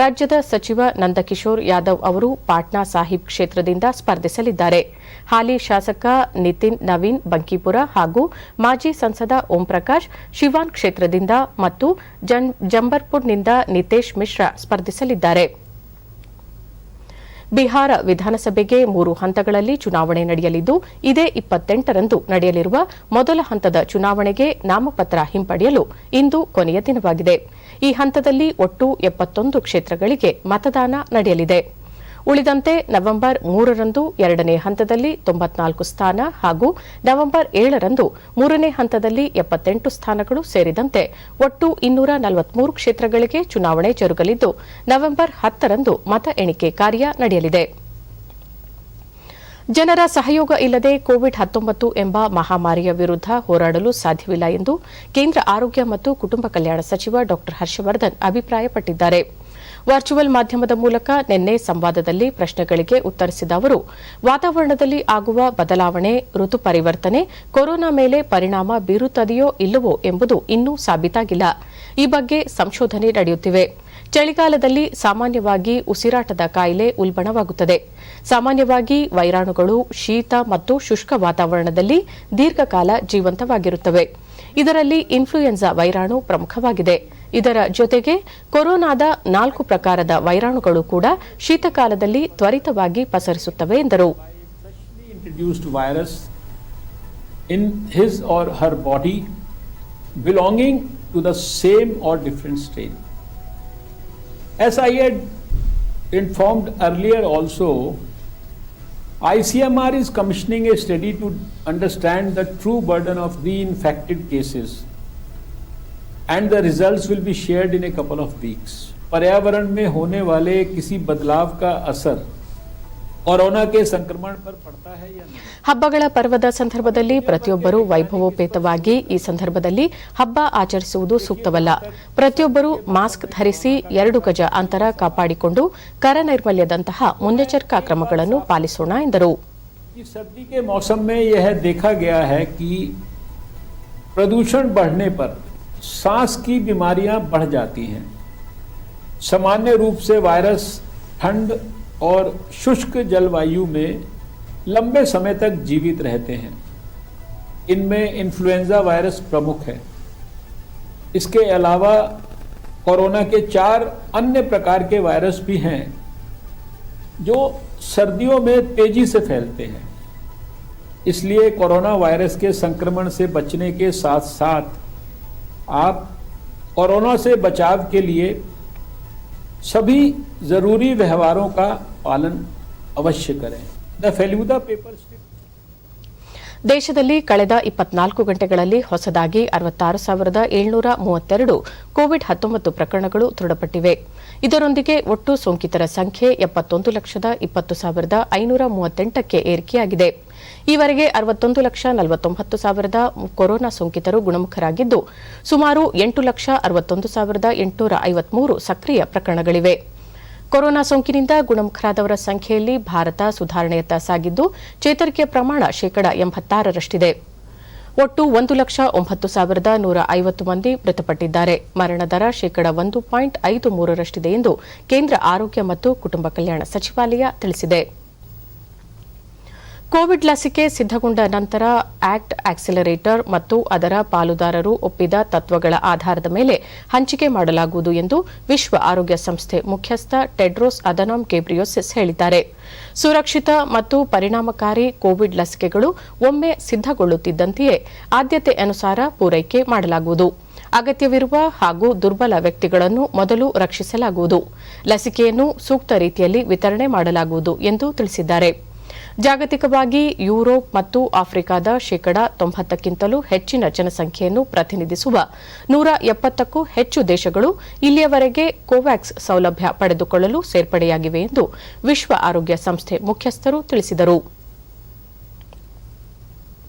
ರಾಜ್ಯದ ಸಚಿವ ನಂದಕಿಶೋರ್ ಯಾದವ್ ಅವರು ಪಾಟ್ನಾ ಸಾಹಿಬ್ ಕ್ಷೇತ್ರದಿಂದ ಸ್ಪರ್ಧಿಸಲಿದ್ದಾರೆ. ಹಾಲಿ ಶಾಸಕ ನಿತಿನ್ ನವೀನ್ ಬಂಕಿಪುರ ಹಾಗೂ ಮಾಜಿ ಸಂಸದ ಓಂ ಪ್ರಕಾಶ್ ಶಿವಾನ್ ಕ್ಷೇತ್ರದಿಂದ ಮತ್ತು ಜಂಬರ್ಪುರ್ನಿಂದ ನಿತೇಶ್ ಮಿಶ್ರಾ ಸ್ಪರ್ಧಿಸಲಿದ್ದಾರೆ. ಬಿಹಾರ ವಿಧಾನಸಭೆಗೆ 3 ಹಂತಗಳಲ್ಲಿ ಚುನಾವಣೆ ನಡೆಯಲಿದ್ದು ಇದೇ 28ರಂದು ನಡೆಯಲಿರುವ ಮೊದಲ ಹಂತದ ಚುನಾವಣೆಗೆ ನಾಮಪತ್ರ ಹಿಂಪಡೆಯಲು ಇಂದು ಕೊನೆಯ ದಿನವಾಗಿದೆ. ಈ ಹಂತದಲ್ಲಿ ಒಟ್ಟು 71 ಕ್ಷೇತ್ರಗಳಿಗೆ ಮತದಾನ ನಡೆಯಲಿದೆ. ಉಳಿದಂತೆ ನವೆಂಬರ್ 3ರಂದು 2ನೇ ಹಂತದಲ್ಲಿ 94 ಸ್ಥಾನ ಹಾಗೂ ನವೆಂಬರ್ 7ರಂದು 3ನೇ ಹಂತದಲ್ಲಿ 78 ಸ್ಥಾನಗಳು ಸೇರಿದಂತೆ ಒಟ್ಟು 243 ಕ್ಷೇತ್ರಗಳಿಗೆ ಚುನಾವಣೆ ಜರುಗಲಿದ್ದು ನವೆಂಬರ್ 10ರಂದು ಮತ ಎಣಿಕೆ ಕಾರ್ಯ ನಡೆಯಲಿದೆ. ಜನರ ಸಹಯೋಗ ಇಲ್ಲದೆ ಕೋವಿಡ್-19 ಎಂಬ ಮಹಾಮಾರಿಯ ವಿರುದ್ಧ ಹೋರಾಡಲು ಸಾಧ್ಯವಿಲ್ಲ ಎಂದು ಕೇಂದ್ರ ಆರೋಗ್ಯ ಮತ್ತು ಕುಟುಂಬ ಕಲ್ಯಾಣ ಸಚಿವ ಡಾ ಹರ್ಷವರ್ಧನ್ ಅಭಿಪ್ರಾಯಪಟ್ಟಿದ್ದಾರೆ. ವರ್ಚುವಲ್ ಮಾಧ್ಯಮದ ಮೂಲಕ ನಿನ್ನೆ ಸಂವಾದದಲ್ಲಿ ಪ್ರಶ್ನೆಗಳಿಗೆ ಉತ್ತರಿಸಿದ ಅವರು, ವಾತಾವರಣದಲ್ಲಿ ಆಗುವ ಬದಲಾವಣೆ, ಋತು ಪರಿವರ್ತನೆ ಕೊರೋನಾ ಮೇಲೆ ಪರಿಣಾಮ ಬೀರುತ್ತದೆಯೋ ಇಲ್ಲವೋ ಎಂಬುದು ಇನ್ನೂ ಸಾಬೀತಾಗಿಲ್ಲ. ಈ ಬಗ್ಗೆ ಸಂಶೋಧನೆ ನಡೆಯುತ್ತಿವೆ. ಚಳಿಗಾಲದಲ್ಲಿ ಸಾಮಾನ್ಯವಾಗಿ ಉಸಿರಾಟದ ಕಾಯಿಲೆ ಉಲ್ಬಣವಾಗುತ್ತದೆ. ಸಾಮಾನ್ಯವಾಗಿ ವೈರಾಣುಗಳು ಶೀತ ಮತ್ತು ಶುಷ್ಕ ವಾತಾವರಣದಲ್ಲಿ ದೀರ್ಘಕಾಲ ಜೀವಂತವಾಗಿರುತ್ತವೆ. ಇದರಲ್ಲಿ ಇನ್ಫ್ಲೂಯೆನ್ಸಾ ವೈರಾಣು ಪ್ರಮುಖವಾಗಿದೆ. ಇದರ ಜೊತೆಗೆ ಕೊರೋನಾದ 4 ಪ್ರಕಾರದ ವೈರಾಣುಗಳು ಕೂಡ ಶೀತಕಾಲದಲ್ಲಿ ತ್ವರಿತವಾಗಿ ಪಸರಿಸುತ್ತವೆ ಎಂದರು. As I had informed earlier also, ICMR is commissioning a study to understand the true burden of reinfected cases, and the results will be shared in a couple of weeks. पर्यावरण में होने वाले किसी बदलाव का असर कोरोना के संक्रमण पर पड़ता है या नहीं? ಹಬ್ಬಗಳ ಪರ್ವದ ಸಂದರ್ಭದಲ್ಲಿ ಪ್ರತಿಯೊಬ್ಬರೂ ವೈಭವೋಪೇತವಾಗಿ ಈ ಸಂದರ್ಭದಲ್ಲಿ ಹಬ್ಬ ಆಚರಿಸುವುದು ಸೂಕ್ತವಲ್ಲ. ಪ್ರತಿಯೊಬ್ಬರೂ ಮಾಸ್ಕ್ ಧರಿಸಿ 2 ಗಜ ಅಂತರ ಕಾಪಾಡಿಕೊಂಡು ಕರನೈರ್ಮಲ್ಯದಂತಹ ಮುನ್ನೆಚ್ಚರಿಕಾ ಕ್ರಮಗಳನ್ನು ಪಾಲಿಸೋಣ ಎಂದರು. इस सर्दी के मौसम में यह देखा गया है कि प्रदूषण बढ़ने पर सांस की बीमारियां बढ़ जाती हैं. सामान्य रूप से वायरस ठंड और शुष्क जलवायु में लंबे समय तक जीवित रहते हैं. इनमें इन्फ्लुएंजा वायरस प्रमुख है. इसके अलावा कोरोना के 4 अन्य प्रकार के वायरस भी हैं जो सर्दियों में तेजी से फैलते हैं. इसलिए कोरोना वायरस के संक्रमण से बचने के साथ साथ आप कोरोना से बचाव के लिए सभी जरूरी व्यवहारों का पालन अवश्य करें. द फेलूदा पेपर स्ट्रिप ದೇಶದಲ್ಲಿ ಕಳೆದ 24 ಗಂಟೆಗಳಲ್ಲಿ ಹೊಸದಾಗಿ 66,732 ಕೋವಿಡ್-19 ಪ್ರಕರಣಗಳು ದೃಢಪಟ್ಟಿವೆ. ಇದರೊಂದಿಗೆ ಒಟ್ಟು ಸೋಂಕಿತರ ಸಂಖ್ಯೆ 71,20,538ಕ್ಕೆ ಏರಿಕೆಯಾಗಿದೆ. ಈವರೆಗೆ 61,49,000 ಕೊರೋನಾ ಸೋಂಕಿತರು ಗುಣಮುಖರಾಗಿದ್ದು, ಸುಮಾರು 8,61,853 ಸಕ್ರಿಯ ಪ್ರಕರಣಗಳಿವೆ. ಕೊರೋನಾ ಸೋಂಕಿನಿಂದ ಗುಣಮುಖರಾದವರ ಸಂಖ್ಯೆಯಲ್ಲಿ ಭಾರತ ಸುಧಾರಣೆಯತ್ತ ಸಾಗಿದ್ದು, ಚೇತರಿಕೆಯ ಪ್ರಮಾಣ 86%ರಷ್ಟಿದೆ. ಒಟ್ಟು 1,09,150 ಮಂದಿ ಮೃತಪಟ್ಟಿದ್ದಾರೆ. ಮರಣ ದರ 1.53ರಷ್ಟಿದೆ ಎಂದು ಕೇಂದ್ರ ಆರೋಗ್ಯ ಮತ್ತು ಕುಟುಂಬ ಕಲ್ಯಾಣ ಸಚಿವಾಲಯ ತಿಳಿಸಿದೆ. ಕೋವಿಡ್ ಲಸಿಕೆ ಸಿದ್ದಗೊಂಡ ನಂತರ ಆಕ್ಟ್ ಆಕ್ಸಿಲರೇಟರ್ ಮತ್ತು ಅದರ ಪಾಲುದಾರರು ಒಪ್ಪಿದ ತತ್ವಗಳ ಆಧಾರದ ಮೇಲೆ ಹಂಚಿಕೆ ಮಾಡಲಾಗುವುದು ಎಂದು ವಿಶ್ವ ಆರೋಗ್ಯ ಸಂಸ್ಥೆ ಮುಖ್ಯಸ್ಥ ಟೆಡ್ರೋಸ್ ಅಧನಾಮ್ ಘೆಬ್ರೆಯೆಸಸ್ ಹೇಳಿದ್ದಾರೆ. ಸುರಕ್ಷಿತ ಮತ್ತು ಪರಿಣಾಮಕಾರಿ ಕೋವಿಡ್ ಲಸಿಕೆಗಳು ಒಮ್ಮೆ ಸಿದ್ದಗೊಳ್ಳುತ್ತಿದ್ದಂತೆಯೇ ಆದ್ಯತೆ ಅನುಸಾರ ಪೂರೈಕೆ ಮಾಡಲಾಗುವುದು. ಅಗತ್ಯವಿರುವ ಹಾಗೂ ದುರ್ಬಲ ವ್ಯಕ್ತಿಗಳನ್ನು ಮೊದಲು ರಕ್ಷಿಸಲಾಗುವುದು. ಲಸಿಕೆಯನ್ನು ಸೂಕ್ತ ರೀತಿಯಲ್ಲಿ ವಿತರಣೆ ಮಾಡಲಾಗುವುದು ಎಂದು ತಿಳಿಸಿದ್ದಾರೆ. ಜಾಗತಿಕವಾಗಿ ಯುರೋಪ್ ಮತ್ತು ಆಫ್ರಿಕಾದ 90%ಕ್ಕಿಂತಲೂ ಹೆಚ್ಚಿನ ಜನಸಂಖ್ಯೆಯನ್ನು ಪ್ರತಿನಿಧಿಸುವ 170ಕ್ಕೂ ಹೆಚ್ಚು ದೇಶಗಳು ಇಲ್ಲಿಯವರೆಗೆ ಕೋವ್ಯಾಕ್ಸ್ ಸೌಲಭ್ಯ ಪಡೆದುಕೊಳ್ಳಲು ಸೇರ್ಪಡೆಯಾಗಿವೆ ಎಂದು ವಿಶ್ವ ಆರೋಗ್ಯ ಸಂಸ್ಥೆ ಮುಖ್ಯಸ್ಥರು ತಿಳಿಸಿದರು.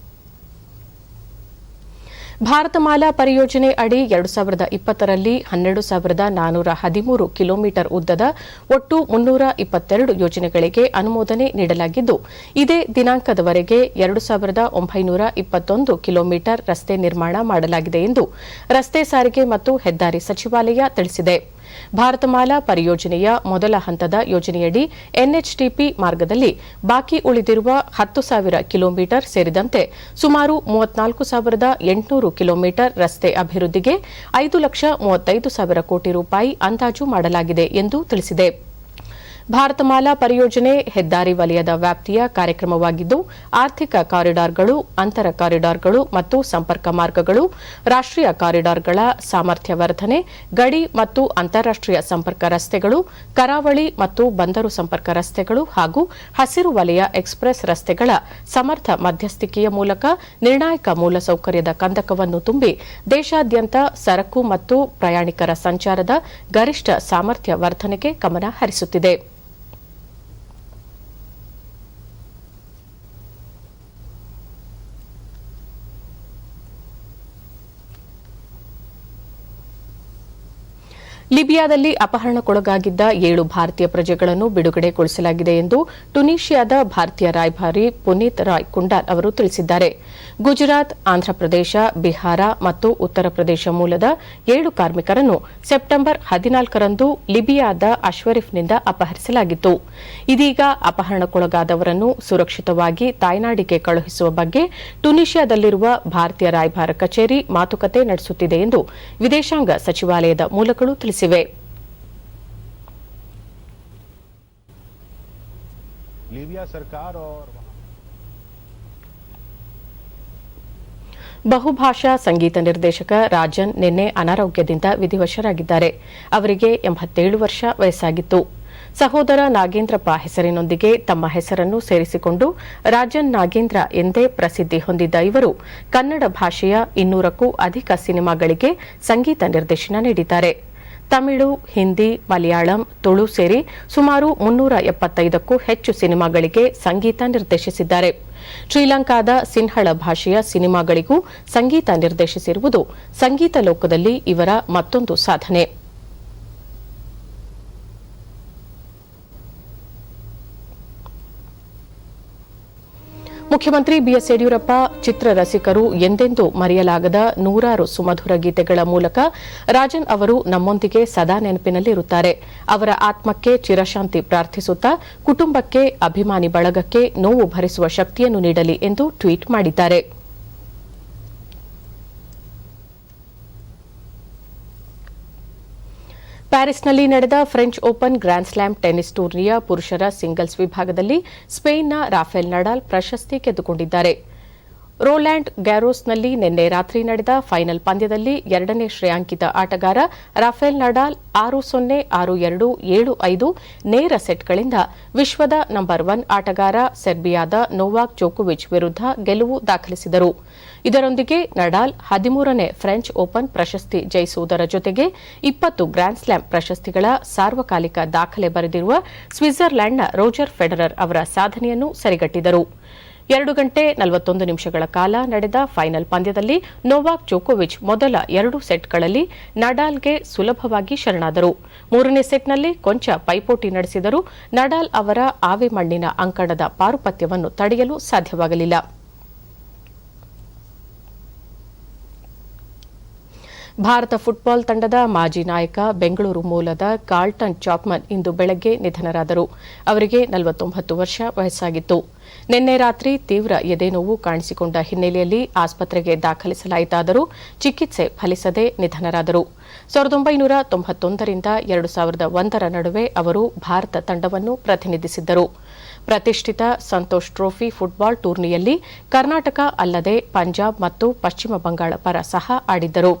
ಭಾರತಮಾಲಾ ಪರಿಯೋಜನೆ ಅಡಿ 2020ರಲ್ಲಿ 12,413 ಕಿಲೋಮೀಟರ್ ಉದ್ದದ ಒಟ್ಟು 322 ಯೋಜನೆಗಳಿಗೆ ಅನುಮೋದನೆ ನೀಡಲಾಗಿದ್ದು, ಇದೇ ದಿನಾಂಕದವರೆಗೆ 2,921 ಕಿಲೋಮೀಟರ್ ರಸ್ತೆ ನಿರ್ಮಾಣ ಮಾಡಲಾಗಿದೆ ಎಂದು ರಸ್ತೆ ಸಾರಿಗೆ ಮತ್ತು ಹೆದ್ದಾರಿ ಸಚಿವಾಲಯ ತಿಳಿಸಿದೆ. ಭಾರತಮಾಲಾ ಪರಿಯೋಜನೆಯ ಮೊದಲ ಹಂತದ ಯೋಜನೆಯಡಿ ಎನ್ಎಚ್ಟಿಪಿ ಮಾರ್ಗದಲ್ಲಿ ಬಾಕಿ ಉಳಿದಿರುವ 10,000 ಕಿಲೋಮೀಟರ್ ಸೇರಿದಂತೆ ಸುಮಾರು 34,800 ಕಿಲೋಮೀಟರ್ ರಸ್ತೆ ಅಭಿವೃದ್ಧಿಗೆ 5,35,000 ಕೋಟಿ ರೂಪಾಯಿ ಅಂದಾಜು ಮಾಡಲಾಗಿದೆ ಎಂದು ತಿಳಿಸಿದೆ. ಭಾರತಮಾಲಾ ಪರಿಯೋಜನೆ ಹೆದ್ದಾರಿ ವಲಯದ ವ್ಯಾಪ್ತಿಯ ಕಾರ್ಯಕ್ರಮವಾಗಿದ್ದು ಆರ್ಥಿಕ ಕಾರಿಡಾರ್ಗಳು, ಅಂತರ ಕಾರಿಡಾರ್ಗಳು ಮತ್ತು ಸಂಪರ್ಕ ಮಾರ್ಗಗಳು, ರಾಷ್ಟೀಯ ಕಾರಿಡಾರ್ಗಳ ಸಾಮರ್ಥ್ಯ ವರ್ಧನೆ, ಗಡಿ ಮತ್ತು ಅಂತಾರಾಷ್ಟೀಯ ಸಂಪರ್ಕ ರಸ್ತೆಗಳು, ಕರಾವಳಿ ಮತ್ತು ಬಂದರು ಸಂಪರ್ಕ ರಸ್ತೆಗಳು ಹಾಗೂ ಹಸಿರು ವಲಯ ಎಕ್ಸ್ಪ್ರೆಸ್ ರಸ್ತೆಗಳ ಸಮರ್ಥ ಮಧ್ಯಸ್ಥಿಕೆಯ ಮೂಲಕ ನಿರ್ಣಾಯಕ ಮೂಲಸೌಕರ್ಯದ ಕಂದಕವನ್ನು ತುಂಬಿ ದೇಶಾದ್ಯಂತ ಸರಕು ಮತ್ತು ಪ್ರಯಾಣಿಕರ ಸಂಚಾರದ ಗರಿಷ್ಠ ಸಾಮರ್ಥ್ಯ ವರ್ಧನೆಗೆ ಗಮನ ಹರಿಸುತ್ತಿದೆ. ಲಿಬಿಯಾದಲ್ಲಿ ಅಪಹರಣಕ್ಕೊಳಗಾಗಿದ್ದ 7 ಭಾರತೀಯ ಪ್ರಜೆಗಳನ್ನು ಬಿಡುಗಡೆಗೊಳಿಸಲಾಗಿದೆ ಎಂದು ಟುನೀಷಿಯಾದ ಭಾರತೀಯ ರಾಯಭಾರಿ ಪುನೀತ್ ರಾಯ್ ಕುಂಡಾಲ್ ಅವರು ತಿಳಿಸಿದ್ದಾರೆ. ಗುಜರಾತ್, ಆಂಧ್ರಪ್ರದೇಶ, ಬಿಹಾರ ಮತ್ತು ಉತ್ತರ ಪ್ರದೇಶ ಮೂಲದ 7 ಕಾರ್ಮಿಕರನ್ನು ಸೆಪ್ಟೆಂಬರ್ 14ರಂದು ಲಿಬಿಯಾದ ಅಶ್ವರಿಫ್ನಿಂದ ಅಪಹರಿಸಲಾಗಿತ್ತು. ಇದೀಗ ಅಪಹರಣಕ್ಕೊಳಗಾದವರನ್ನು ಸುರಕ್ಷಿತವಾಗಿ ತಾಯ್ನಾಡಿಗೆ ಕಳುಹಿಸುವ ಬಗ್ಗೆ ಟುನೀಷಿಯಾದಲ್ಲಿರುವ ಭಾರತೀಯ ರಾಯಭಾರ ಕಚೇರಿ ಮಾತುಕತೆ ನಡೆಸುತ್ತಿದೆ ಎಂದು ವಿದೇಶಾಂಗ ಸಚಿವಾಲಯದ ಮೂಲಗಳು ತಿಳಿಸಿವೆ. लीबिया सरकार और ಬಹುಭಾಷಾ ಸಂಗೀತ ನಿರ್ದೇಶಕ ರಾಜನ್ ನಿನ್ನೆ ಅನಾರೋಗ್ಯದಿಂದ ವಿಧಿವಶರಾಗಿದ್ದಾರೆ. ಅವರಿಗೆ 87 ವರ್ಷ ವಯಸ್ಸಾಗಿತ್ತು. ಸಹೋದರ ನಾಗೇಂದ್ರಪ್ಪ ಹೆಸರಿನೊಂದಿಗೆ ತಮ್ಮ ಹೆಸರನ್ನು ಸೇರಿಸಿಕೊಂಡು ರಾಜನ್ ನಾಗೇಂದ್ರ ಎಂದೇ ಪ್ರಸಿದ್ಧಿ ಹೊಂದಿದ್ದ ಇವರು ಕನ್ನಡ ಭಾಷೆಯ 200ಕ್ಕೂ ಅಧಿಕ ಸಿನಿಮಾಗಳಿಗೆ ಸಂಗೀತ ನಿರ್ದೇಶನ ನೀಡಿದ್ದಾರೆ. ತಮಿಳು, ಹಿಂದಿ, ಮಲಯಾಳಂ, ತುಳು ಸೇರಿ ಸುಮಾರು 375ಕ್ಕೂ ಹೆಚ್ಚು ಸಿನಿಮಾಗಳಿಗೆ ಸಂಗೀತ ನಿರ್ದೇಶಿಸಿದ್ದಾರೆ. ಶ್ರೀಲಂಕಾದ ಸಿನ್ಹಳ ಭಾಷೆಯ ಸಿನಿಮಾಗಳಿಗೂ ಸಂಗೀತ ನಿರ್ದೇಶಿಸಿರುವುದು ಸಂಗೀತ ಲೋಕದಲ್ಲಿ ಇವರ ಮತ್ತೊಂದು ಸಾಧನೆ. ಮುಖ್ಯಮಂತ್ರಿ ಬಿಎಸ್ ಯಡಿಯೂರಪ್ಪ ಚಿತ್ರರಸಿಕರು ಎಂದೆಂದೂ ಮರೆಯಲಾಗದ ನೂರಾರು ಸುಮಧುರ ಗೀತೆಗಳ ಮೂಲಕ ರಾಜನ್ ಅವರು ನಮ್ಮೊಂದಿಗೆ ಸದಾ ನೆನಪಿನಲ್ಲಿರುತ್ತಾರೆ. ಅವರ ಆತ್ಮಕ್ಕೆ ಚಿರಶಾಂತಿ ಪ್ರಾರ್ಥಿಸುತ್ತಾ ಕುಟುಂಬಕ್ಕೆ, ಅಭಿಮಾನಿ ಬಳಗಕ್ಕೆ ನೋವು ಭರಿಸುವ ಶಕ್ತಿಯನ್ನು ನೀಡಲಿ ಎಂದು ಟ್ವೀಟ್ ಮಾಡಿದ್ದಾರೆ. ಪ್ಯಾರಿಸ್ನಲ್ಲಿ ನಡೆದ French open grand slam tennis ಟೂರ್ನಿಯ ಪುರುಷರ ಸಿಂಗಲ್ಸ್ ವಿಭಾಗದಲ್ಲಿ ಸ್ಪೇನ್ನ ರಾಫೆಲ್ ನಡಾಲ್ ಪ್ರಶಸ್ತಿ ಗೆದ್ದುಕೊಂಡಿದ್ದಾರೆ. ರೋಲ್ಯಾಂಡ್ ಗ್ಯಾರೋಸ್ನಲ್ಲಿ ನಿನ್ನೆ ರಾತ್ರಿ ನಡೆದ ಫೈನಲ್ ಪಂದ್ಯದಲ್ಲಿ 2ನೇ ಶ್ರೇಯಾಂಕಿತ ಆಟಗಾರ ರಾಫೆಲ್ ನಡಾಲ್ 6-0, 6-2, 7-5 ನೇರ ಸೆಟ್ಗಳಿಂದ ವಿಶ್ವದ ನಂಬರ್ 1 ಆಟಗಾರ ಸೆರ್ಬಿಯಾದ ನೊವಾಕ್ ಜೋಕೋವಿಚ್ ವಿರುದ್ಧ ಗೆಲುವು ದಾಖಲಿಸಿದರು. ಇದರೊಂದಿಗೆ ನಡಾಲ್ 13ನೇ ಫ್ರೆಂಚ್ ಓಪನ್ ಪ್ರಶಸ್ತಿ ಜಯಿಸುವುದರ ಜೊತೆಗೆ 20 ಗ್ರ್ಯಾಂಡ್ ಸ್ಲಾಮ್ ಪ್ರಶಸ್ತಿಗಳ ಸಾರ್ವಕಾಲಿಕ ದಾಖಲೆ ಬರೆದಿರುವ ಸ್ವಿಟ್ಜರ್ಲೆಂಡ್ನ ರೋಜರ್ ಫೆಡರರ್ ಅವರ ಸಾಧನೆಯನ್ನು ಸರಿಗಟ್ಟಿದರು. 2 ಗಂಟೆ 41 ನಿಮಿಷಗಳ ಕಾಲ ನಡೆದ ಫೈನಲ್ ಪಂದ್ಯದಲ್ಲಿ ನೊವಾಕ್ ಜೋಕೋವಿಚ್ ಮೊದಲ 2 ಸೆಟ್ಗಳಲ್ಲಿ ನಡಾಲ್ಗೆ ಸುಲಭವಾಗಿ ಶರಣಾದರು. 3ನೇ ಸೆಟ್ನಲ್ಲಿ ಕೊಂಚ ಪೈಪೋಟಿ ನಡೆಸಿದರೂ ನಡಾಲ್ ಅವರ ಆವೆ ಮಣ್ಣಿನ ಅಂಕಣದ ಪಾರುಪತ್ಯವನ್ನು ತಡೆಯಲು ಸಾಧ್ಯವಾಗಲಿಲ್ಲ. ಭಾರತ ಫುಟ್ಬಾಲ್ ತಂಡದ ಮಾಜಿ ನಾಯಕ ಬೆಂಗಳೂರು ಮೂಲದ ಕಾರ್ಲ್ಟನ್ ಚಾಪ್ಮನ್ ಇಂದು ಬೆಳಗ್ಗೆ ನಿಧನರಾದರು. ಅವರಿಗೆ 49 ವರ್ಷ ವಯಸ್ಸಾಗಿತ್ತು. ನಿನ್ನೆ ರಾತ್ರಿ ತೀವ್ರ ಎದೆನೋವು ಕಾಣಿಸಿಕೊಂಡ ಹಿನ್ನೆಲೆಯಲ್ಲಿ ಆಸ್ಪತ್ರೆಗೆ ದಾಖಲಿಸಲಾಯಿತಾದರೂ ಚಿಕಿತ್ಸೆ ಫಲಿಸದೆ ನಿಧನರಾದರು. 1991ರಿಂದ 2001ರ ನಡುವೆ ಅವರು ಭಾರತ ತಂಡವನ್ನು ಪ್ರತಿನಿಧಿಸಿದ್ದರು. ಪ್ರತಿಷ್ಠಿತ ಸಂತೋಷ್ ಟ್ರೋಫಿ ಫುಟ್ಬಾಲ್ ಟೂರ್ನಿಯಲ್ಲಿ ಕರ್ನಾಟಕ ಅಲ್ಲದೆ ಪಂಜಾಬ್ ಮತ್ತು ಪಶ್ಚಿಮ ಬಂಗಾಳ ಪರ ಸಹ ಆಡಿದ್ದರು.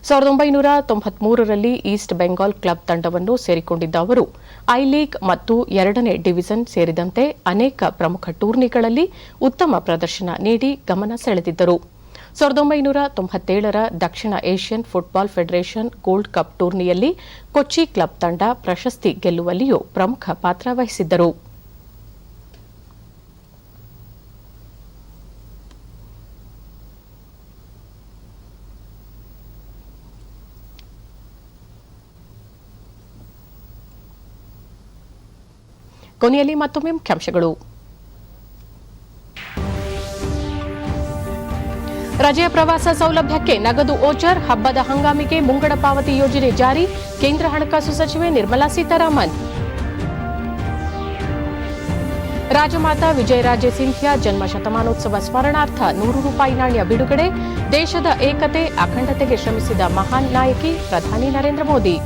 1993ರಲ್ಲಿ ಈಸ್ಟ್ ಬೆಂಗಾಲ್ ಕ್ಲಬ್ ತಂಡವನ್ನು ಸೇರಿಕೊಂಡಿದ್ದ ಅವರು ಐ ಲೀಗ್ ಮತ್ತು 2ನೇ ಡಿವಿಷನ್ ಸೇರಿದಂತೆ ಅನೇಕ ಪ್ರಮುಖ ಟೂರ್ನಿಗಳಲ್ಲಿ ಉತ್ತಮ ಪ್ರದರ್ಶನ ನೀಡಿ ಗಮನ ಸೆಳೆದಿದ್ದರು. 1997ರ ದಕ್ಷಿಣ Asian football federation gold cup ಟೂರ್ನಿಯಲ್ಲಿ ಕೊಚ್ಚಿ ಕ್ಲಬ್ ತಂಡ ಪ್ರಶಸ್ತಿ ಗೆಲ್ಲುವಲ್ಲಿಯೂ ಪ್ರಮುಖ ಪಾತ್ರ ವಹಿಸಿದ್ದರು. ಕೊನೆಯಲ್ಲಿ ಮತ್ತೊಮ್ಮೆ ಮುಖ್ಯಾಂಶಗಳು. ರಜೆಯ ಪ್ರವಾಸ ಸೌಲಭ್ಯಕ್ಕೆ ನಗದು ಓಚರ್, ಹಬ್ಬದ ಹಂಗಾಮಿಗೆ ಮುಂಗಡ ಪಾವತಿ ಯೋಜನೆ ಜಾರಿ, ಕೇಂದ್ರ ಹಣಕಾಸು ಸಚಿವೆ ನಿರ್ಮಲಾ ಸೀತಾರಾಮನ್. ರಾಜಮಾತಾ ವಿಜಯರಾಜೆ ಸಿಂಧಿಯಾ ಜನ್ಮ ಶತಮಾನೋತ್ಸವ ಸ್ಮರಣಾರ್ಥ 100 ರೂಪಾಯಿ ನಾಣ್ಯ ಬಿಡುಗಡೆ, ದೇಶದ ಏಕತೆ ಅಖಂಡತೆಗೆ ಶ್ರಮಿಸಿದ ಮಹಾನ್ ನಾಯಕಿ ಪ್ರಧಾನಿ ನರೇಂದ್ರ ಮೋದಿ.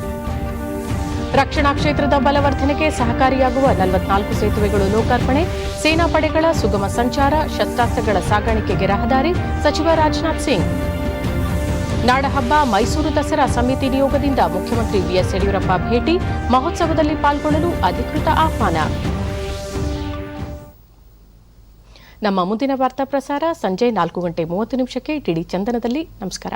ರಕ್ಷಣಾ ಕ್ಷೇತ್ರದ ಬಲವರ್ಧನೆಗೆ ಸಹಕಾರಿಯಾಗುವ 44 ಸೇತುವೆಗಳು ಲೋಕಾರ್ಪಣೆ, ಸೇನಾ ಪಡೆಗಳ ಸುಗಮ ಸಂಚಾರ, ಶಸ್ತ್ರಾಸ್ತ್ರಗಳ ಸಾಗಾಣಿಕೆಗೆ ರಹದಾರಿ, ಸಚಿವ ರಾಜನಾಥ್ ಸಿಂಗ್. ನಾಡಹಬ್ಬ ಮೈಸೂರು ದಸರಾ ಸಮಿತಿ ನಿಯೋಗದಿಂದ ಮುಖ್ಯಮಂತ್ರಿ ಬಿಎಸ್ ಯಡಿಯೂರಪ್ಪ ಭೇಟಿ, ಮಹೋತ್ಸವದಲ್ಲಿ ಪಾಲ್ಗೊಳ್ಳಲು ಅಧಿಕೃತ ಆಹ್ವಾನ. ನಮ್ಮ ಮುಂದಿನ ವಾರ್ತಾ ಪ್ರಸಾರ ಸಂಜೆ 4:30 ಡಿಡಿ ಚಂದನದಲ್ಲಿ. ನಮಸ್ಕಾರ.